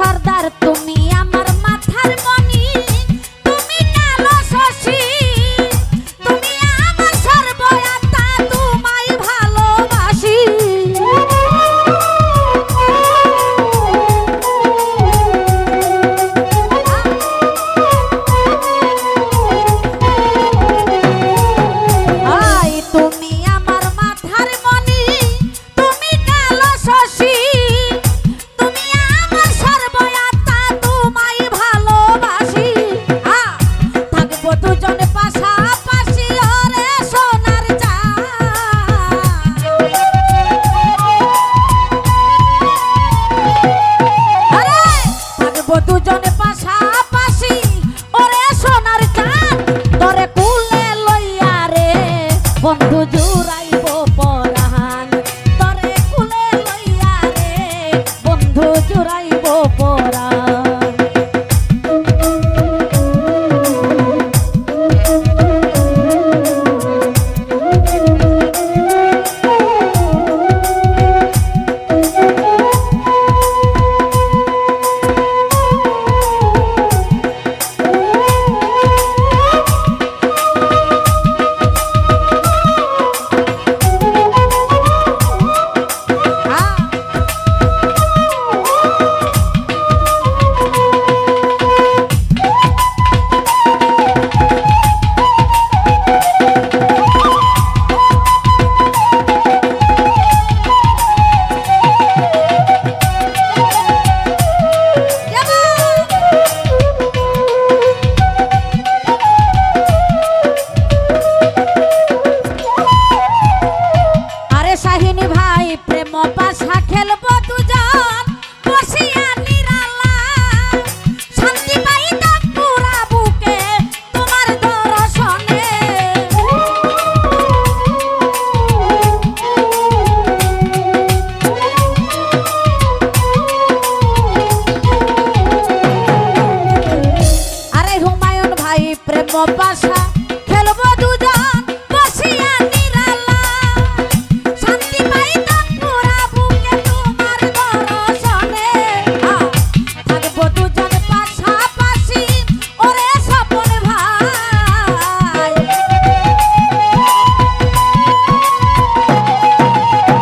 সর্দার তুমি আমার মাথার মণি, তুমি কালো শশী, তুমি আমার সর্বয়াত্মা, তোমায় ভালোবাসি। তুমি আমার মাথার মণি, তুমি কালো শশী, তুমি আমার সর্বয়াত্মা, তোমায় ভালোবাসি। থাকবো দুজনে পাশাপাশি ওরে সোনার চাঁদ। আরে থাকবো দুজনে পাশাপাশি ওরে সোনার চাঁদ। তোরে কুলে লইয়া রে বন্ধু জুড়াইব পরাণ, তরে কুলে লইয়া রে বন্ধু জুড়াইব পরাণ। বাসা খেলবো দুজন বসিয়া নিরালা, শান্তি পাইতাম পুরা বুকে তোমার দর্শনে। থাকবো দুজন পাশাপাশি ওরে স্বপন ভাই।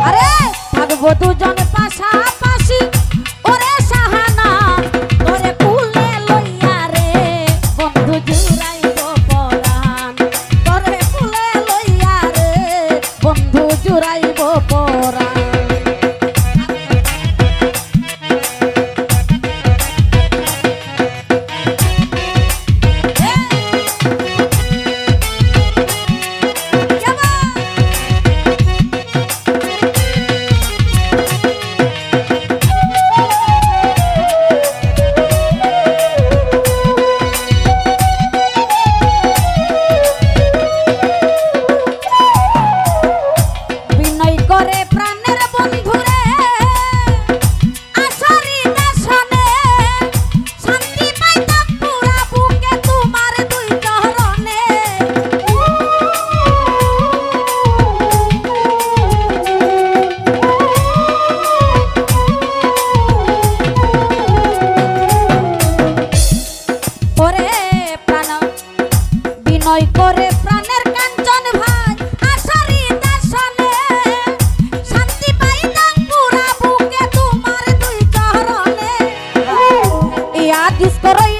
আরে থাকবো দুজন পাশাপাশি ওরে সাহানা, তোরে কুলে লইয়া রে বন্ধু জুড়াই জুড়াইব পরাণ। করে প্রাণের কাঞ্চন ভাই আশারি দর্শনে, শান্তি পাইতাম পুরা বুকে তোমার দুই চরণে। ইয়া দিস করে